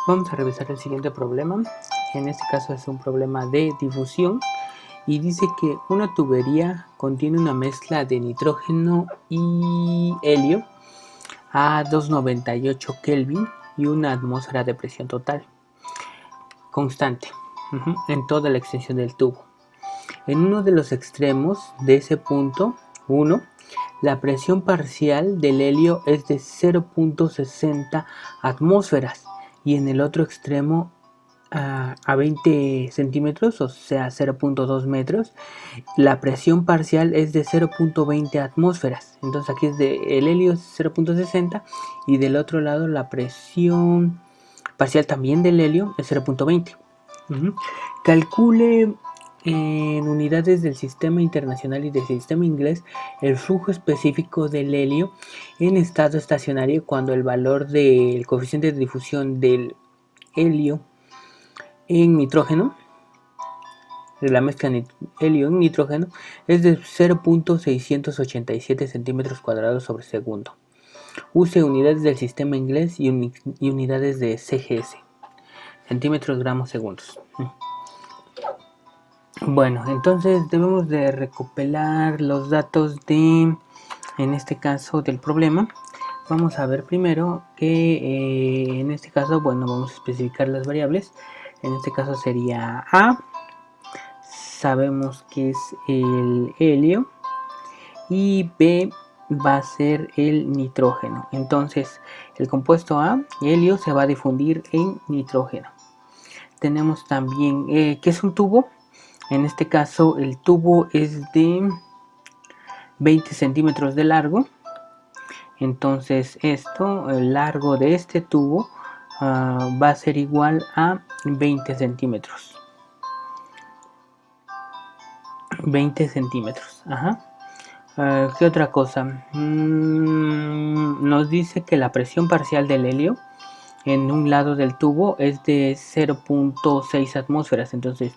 Vamos a revisar el siguiente problema. En este caso es un problema de difusión y dice que una tubería contiene una mezcla de nitrógeno y helio a 298 Kelvin y una atmósfera de presión total constante en toda la extensión del tubo. En uno de los extremos de ese punto 1, la presión parcial del helio es de 0.60 atmósferas y en el otro extremo a 20 centímetros, o sea 0.2 metros, la presión parcial es de 0.20 atmósferas. Entonces aquí el helio es 0.60 y del otro lado la presión parcial también del helio es 0.20. Calcule en unidades del sistema internacional y del sistema inglés el flujo específico del helio en estado estacionario cuando el valor del coeficiente de difusión del helio en nitrógeno, de la mezcla helio en nitrógeno, es de 0.687 centímetros cuadrados sobre segundo. Use unidades del sistema inglés y unidades de CGS, centímetros gramos segundos. Bueno, entonces debemos de recopilar los datos en este caso del problema. Vamos a ver primero que en este caso, bueno, vamos a especificar las variables. En este caso sería A, sabemos que es el helio, y B va a ser el nitrógeno. Entonces el compuesto A, helio, se va a difundir en nitrógeno. Tenemos también que es un tubo. En este caso el tubo es de 20 centímetros de largo. Entonces el largo de este tubo va a ser igual a 20 centímetros. 20 centímetros. ¿Qué otra cosa? Nos dice que la presión parcial del helio en un lado del tubo es de 0.6 atmósferas. Entonces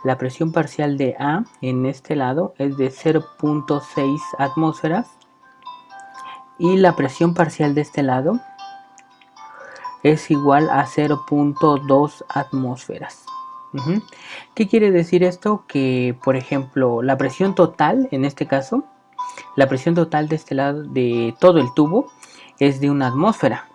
la presión parcial de A en este lado es de 0.6 atmósferas y la presión parcial de este lado es igual a 0.2 atmósferas. ¿Qué quiere decir esto? Que por ejemplo la presión total, en este caso la presión total de este lado de todo el tubo es de una atmósfera.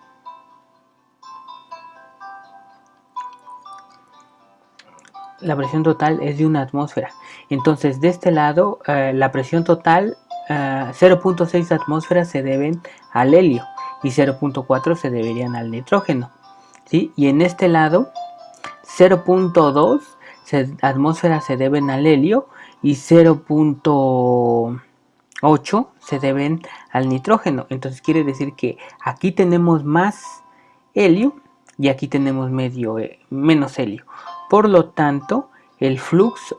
La presión total es de una atmósfera. Entonces de este lado la presión total 0.6 atmósferas se deben al helio y 0.4 se deberían al nitrógeno, ¿sí? Y en este lado 0.2 atmósferas se deben al helio y 0.8 se deben al nitrógeno. Entonces quiere decir que aquí tenemos más helio y aquí tenemos menos helio. Por lo tanto, el flux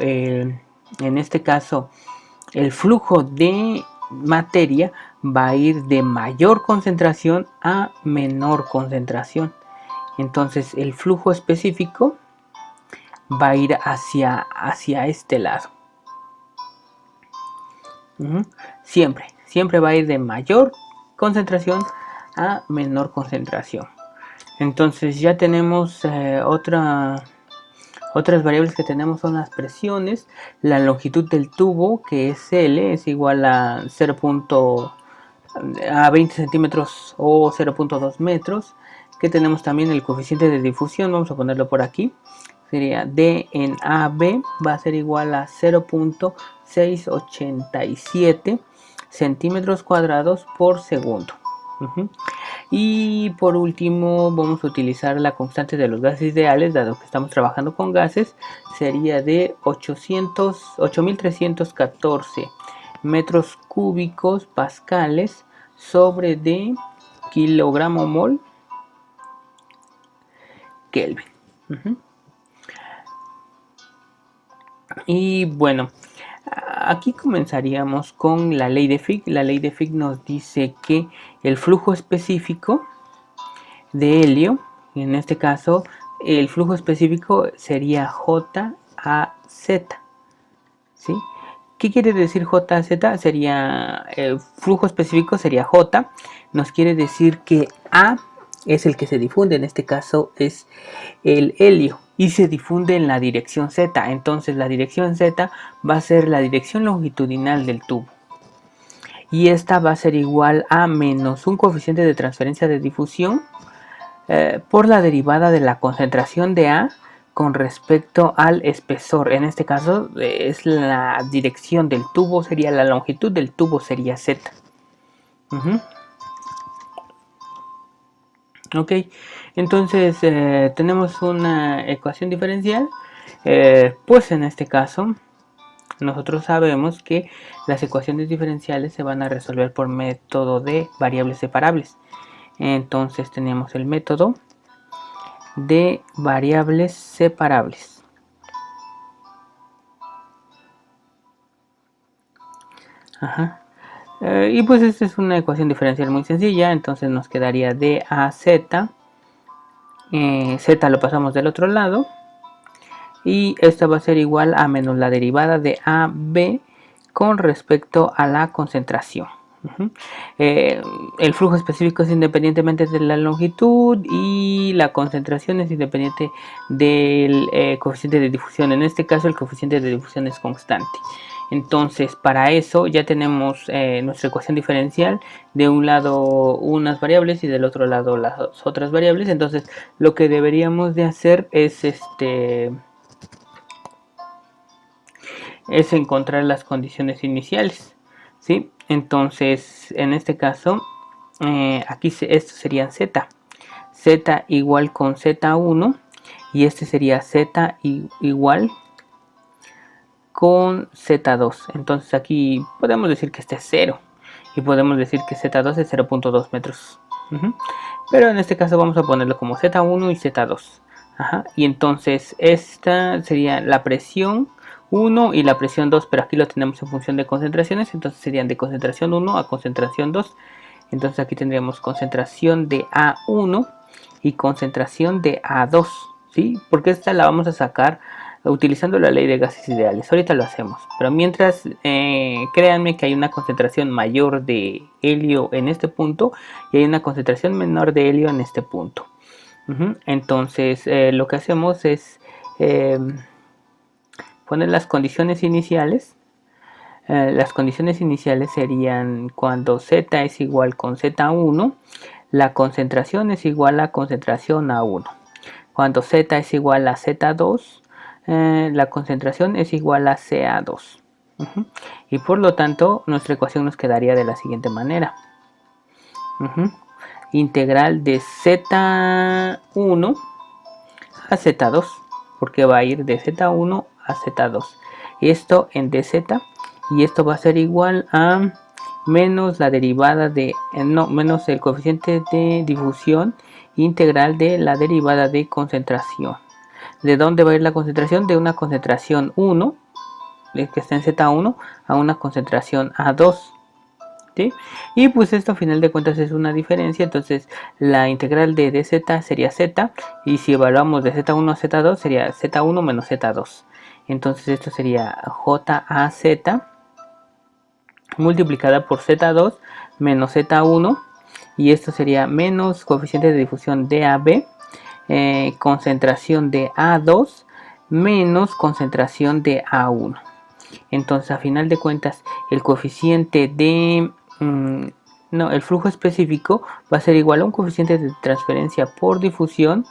en este caso el flujo de materia va a ir de mayor concentración a menor concentración. Entonces el flujo específico va a ir hacia este lado. Siempre va a ir de mayor concentración a menor concentración. Entonces ya tenemos otras variables que tenemos son las presiones, la longitud del tubo, que es L, es igual a 20 centímetros o 0.2 metros. Que tenemos también el coeficiente de difusión, vamos a ponerlo por aquí. Sería D en AB, va a ser igual a 0.687 centímetros cuadrados por segundo. Y por último vamos a utilizar la constante de los gases ideales, dado que estamos trabajando con gases, sería de 8.314 metros cúbicos pascales sobre de kilogramo mol Kelvin. Y bueno, aquí comenzaríamos con la ley de Fick. La ley de Fick nos dice que el flujo específico de helio, en este caso el flujo específico sería JAZ, ¿sí? ¿Qué quiere decir JAZ? Sería el flujo específico sería J, nos quiere decir que A es el que se difunde, en este caso es el helio, y se difunde en la dirección Z. Entonces la dirección Z va a ser la dirección longitudinal del tubo, y esta va a ser igual a menos un coeficiente de transferencia de difusión por la derivada de la concentración de A con respecto al espesor. En este caso es la dirección del tubo, sería la longitud del tubo, sería Z. Ok, entonces tenemos una ecuación diferencial. Pues en este caso nosotros sabemos que las ecuaciones diferenciales se van a resolver por método de variables separables. Entonces tenemos el método de variables separables. Y pues esta es una ecuación diferencial muy sencilla, entonces nos quedaría de a z, z lo pasamos del otro lado, y esto va a ser igual a menos la derivada de AB con respecto a la concentración. El flujo específico es independientemente de la longitud y la concentración es independiente del coeficiente de difusión. En este caso el coeficiente de difusión es constante. Entonces para eso ya tenemos nuestra ecuación diferencial, de un lado unas variables y del otro lado las otras variables. Entonces lo que deberíamos de hacer es encontrar las condiciones iniciales, ¿sí? Entonces en este caso aquí esto sería z igual con z1, y este sería z igual con z2. Entonces aquí podemos decir que este es 0 y podemos decir que z2 es 0.2 metros. Pero en este caso vamos a ponerlo como z1 y z2. Y entonces esta sería la presión 1 y la presión 2, pero aquí lo tenemos en función de concentraciones, entonces serían de concentración 1 a concentración 2. Entonces aquí tendríamos concentración de A1 y concentración de A2, ¿sí? Porque esta la vamos a sacar utilizando la ley de gases ideales. Ahorita lo hacemos, pero mientras créanme que hay una concentración mayor de helio en este punto y hay una concentración menor de helio en este punto. Entonces lo que hacemos es poner las condiciones iniciales. Las condiciones iniciales serían cuando Z es igual con Z1, la concentración es igual a concentración A1. Cuando Z es igual a Z2, la concentración es igual a CA2. Y por lo tanto nuestra ecuación nos quedaría de la siguiente manera. Integral de Z1 a Z2, porque va a ir de Z1 a Z2. Esto en dz, y esto va a ser igual a menos la derivada de, menos el coeficiente de difusión integral de la derivada de concentración. ¿De dónde va a ir la concentración? De una concentración 1, que está en Z1, a una concentración A2. ¿Sí? Y pues esto a final de cuentas es una diferencia, entonces la integral de dz sería z, y si evaluamos de z1 a z2 sería z1 menos z2. Entonces esto sería JAZ multiplicada por z2 menos z1, y esto sería menos coeficiente de difusión DAB, concentración de A2 menos concentración de A1. Entonces a final de cuentas el coeficiente de el flujo específico va a ser igual a un coeficiente de transferencia por difusión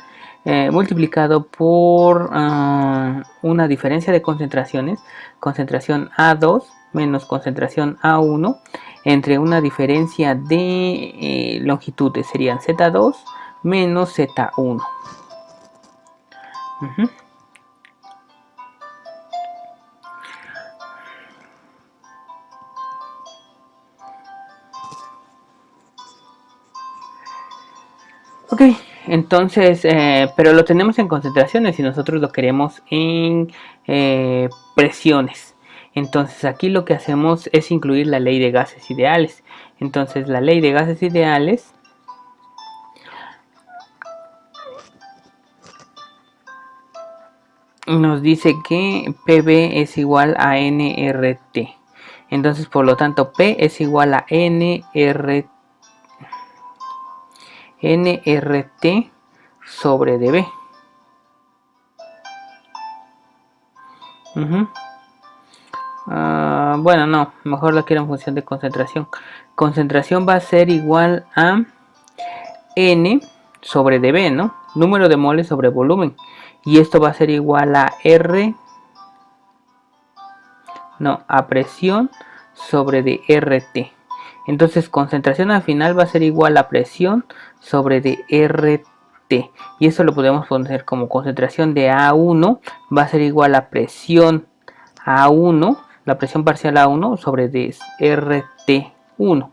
multiplicado por una diferencia de concentraciones, concentración A2 menos concentración A1, entre una diferencia de longitudes, serían Z2 menos Z1. Ok, entonces, pero lo tenemos en concentraciones y nosotros lo queremos en presiones. Entonces aquí lo que hacemos es incluir la ley de gases ideales. Entonces la ley de gases ideales nos dice que PB es igual a nRT. Entonces por lo tanto P es igual a nRT nRT sobre dB. Bueno, no, mejor lo quiero en función de concentración. Concentración va a ser igual a N sobre dB, ¿no? Número de moles sobre volumen. Y esto va a ser igual a R, no, a presión sobre dRT. Entonces concentración al final va a ser igual a presión sobre dRT. Y eso lo podemos poner como concentración de A1 va a ser igual a presión A1, la presión parcial A1 sobre dRT1.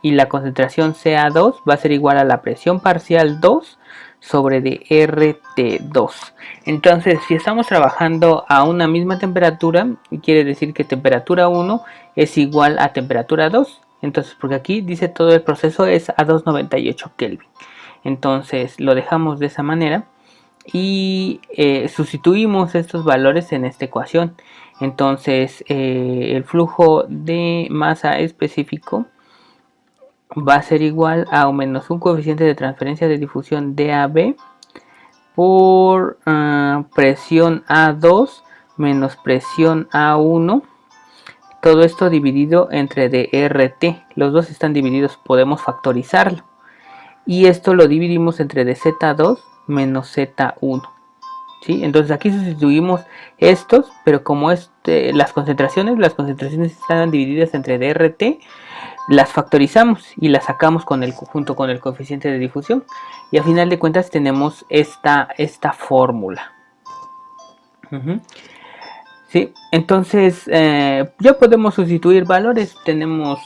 Y la concentración CA2 va a ser igual a la presión parcial 2 sobre dRT2. Entonces, si estamos trabajando a una misma temperatura, quiere decir que temperatura 1 es igual a temperatura 2. Entonces, porque aquí dice todo el proceso es a 298 Kelvin. Entonces, lo dejamos de esa manera y sustituimos estos valores en esta ecuación. Entonces, el flujo de masa específico va a ser igual a menos un coeficiente de transferencia de difusión DAB por presión A2 menos presión A1. Todo esto dividido entre dRT. Los dos están divididos, podemos factorizarlo. Y esto lo dividimos entre dZ2 menos Z1. ¿Sí? Entonces aquí sustituimos estos, pero como las concentraciones están divididas entre dRT, las factorizamos y las sacamos junto con el coeficiente de difusión. Y a final de cuentas tenemos esta fórmula. ¿Sí? Entonces ya podemos sustituir valores. Tenemos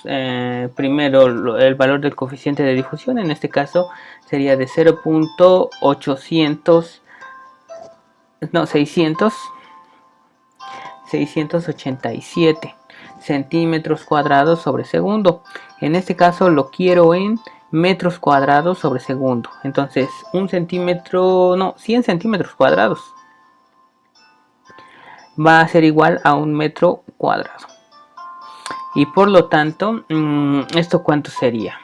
primero el valor del coeficiente de difusión. En este caso sería de 687 centímetros cuadrados sobre segundo. En este caso lo quiero en metros cuadrados sobre segundo. Entonces 100 centímetros cuadrados va a ser igual a un metro cuadrado. Y por lo tanto, ¿esto cuánto sería?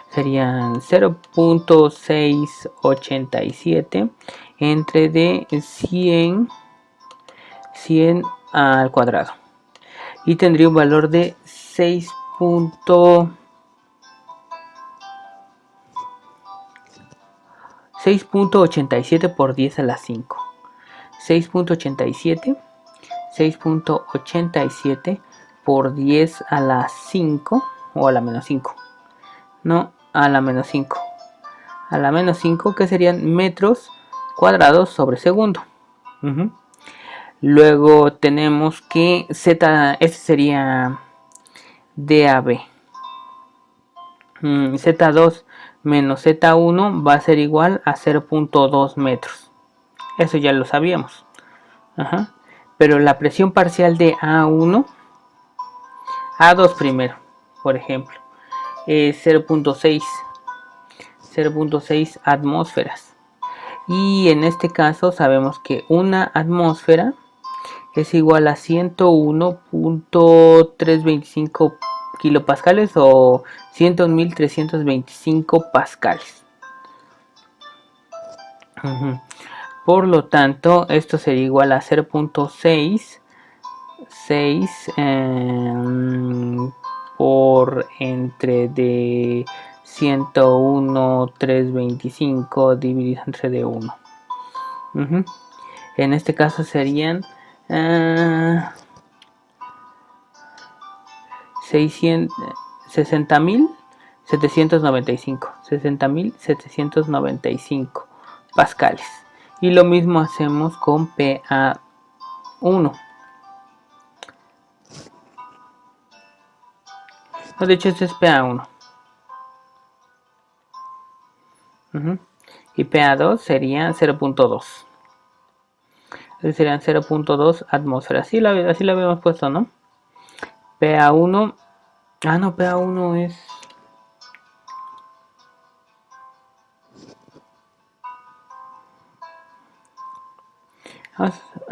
Serían 0.687 entre de 100 al cuadrado. Y tendría un valor de 6.87 por 10 a la 5. 6.87 por 10 a la 5 o a la menos 5. No, a la menos 5. A la menos 5 que serían metros cuadrados sobre segundo. Luego tenemos que Z, este sería DAB. Z2 menos Z1 va a ser igual a 0.2 metros. Eso ya lo sabíamos. Pero la presión parcial de A1, A2 primero, por ejemplo, es 0.6 atmósferas. Y en este caso sabemos que una atmósfera es igual a 101.325 kilopascales o 101.325 pascales. Por lo tanto, esto sería igual a 0.6 por entre de 101.325 dividido entre de 1. En este caso serían 60.795 pascales. Y lo mismo hacemos con PA1. De hecho, este es PA1. Y PA2 sería 0.2. Serían 0.2 atmósferas. Así lo habíamos puesto, ¿no? PA1. No, PA1 es...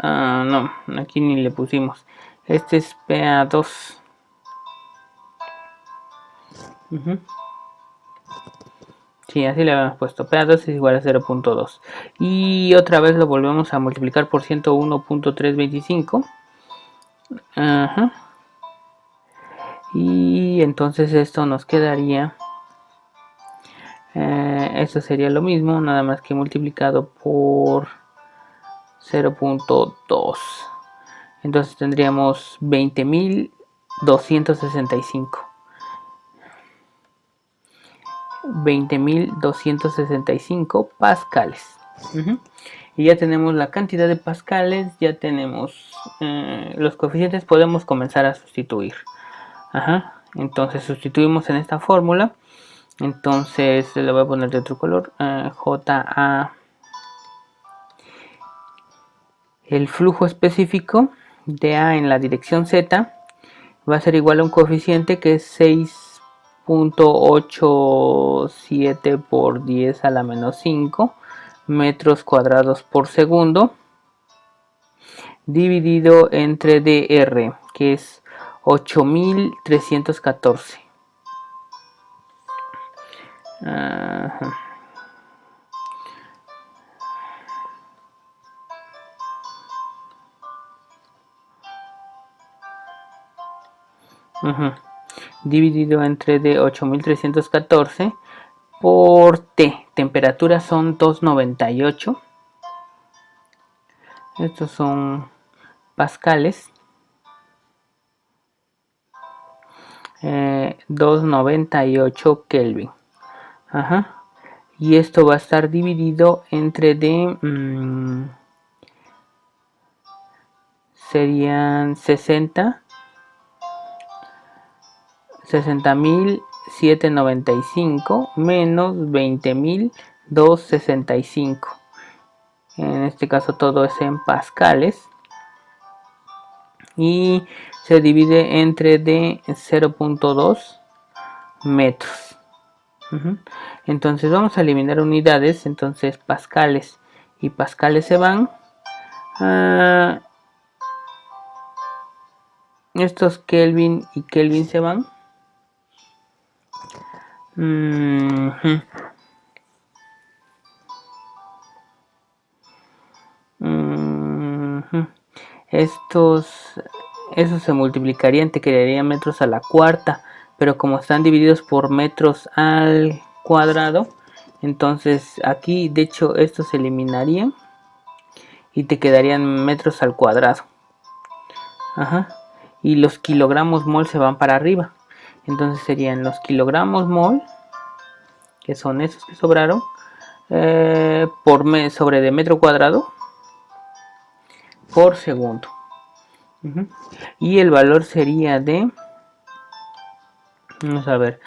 no, aquí ni le pusimos. Este es PA2. Ujú. Sí, así le habíamos puesto. P2 es igual a 0.2. Y otra vez lo volvemos a multiplicar por 101.325. Ajá. Y entonces esto nos quedaría. Esto sería lo mismo, nada más que multiplicado por 0.2. Entonces tendríamos 20.265. 20.265 pascales. Y ya tenemos la cantidad de pascales, ya tenemos los coeficientes, podemos comenzar a sustituir. Entonces sustituimos en esta fórmula. Entonces le voy a poner de otro color. JA, el flujo específico de A en la dirección Z va a ser igual a un coeficiente que es 6.87 por 10 a la menos 5 metros cuadrados por segundo, dividido entre dr, que es 8.314. Dividido entre D 8.314 por T. Temperatura son 298. Estos son pascales. 298 Kelvin. Y esto va a estar dividido entre D. Serían 60.795 menos 20.265. En este caso todo es en pascales. Y se divide entre de 0.2 metros. Entonces vamos a eliminar unidades. Entonces pascales y pascales se van. Estos Kelvin y Kelvin se van. Esos se multiplicarían, te quedarían metros a la cuarta, pero como están divididos por metros al cuadrado, entonces aquí de hecho estos se eliminarían y te quedarían metros al cuadrado. Y los kilogramos mol se van para arriba, entonces serían los kilogramos mol, que son esos que sobraron, sobre de metro cuadrado por segundo. Y el valor sería de, vamos a ver,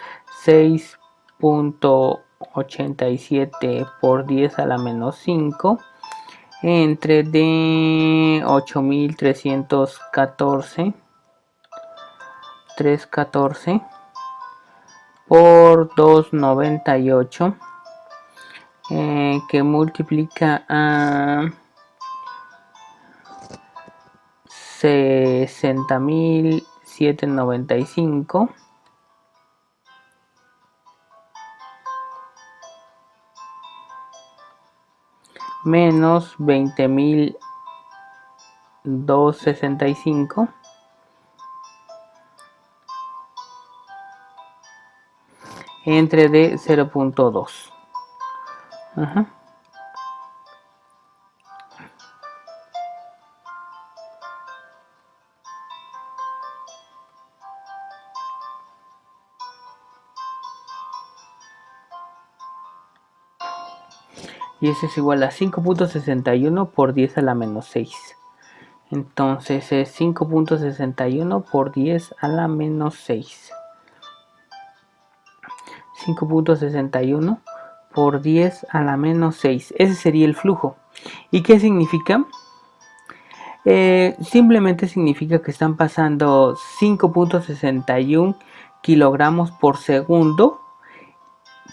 6.87 por 10 a la menos 5 entre de 8.314 por 298, que multiplica a 60.795 menos 20.265 entre de 0.2. Y eso es igual a 5.61 por 10 a la menos 6. Entonces es 5.61 por 10 a la menos 6. 5.61 por 10 a la menos 6. Ese sería el flujo. ¿Y qué significa? Simplemente significa que están pasando 5.61 kilogramos por segundo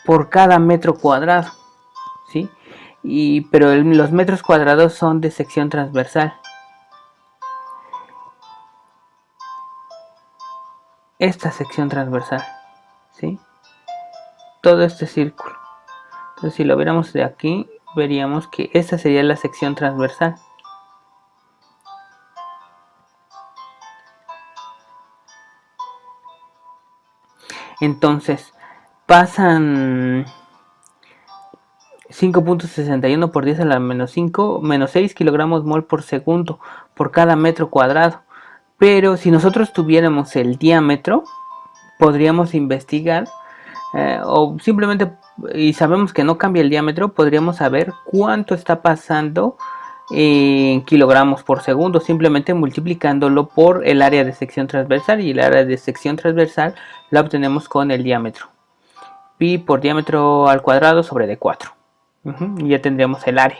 por cada metro cuadrado, ¿sí? Pero los metros cuadrados son de sección transversal. Esta sección transversal, ¿sí? todo este círculo. Entonces si lo viéramos de aquí, veríamos que esta sería la sección transversal. Entonces pasan 5.61 por 10 a la menos 5, menos 6 kilogramos mol por segundo por cada metro cuadrado. Pero si nosotros tuviéramos el diámetro, podríamos investigar o simplemente, y sabemos que no cambia el diámetro, podríamos saber cuánto está pasando en kilogramos por segundo, simplemente multiplicándolo por el área de sección transversal, y el área de sección transversal la obtenemos con el diámetro. Pi por diámetro al cuadrado sobre D4. Y ya tendríamos el área.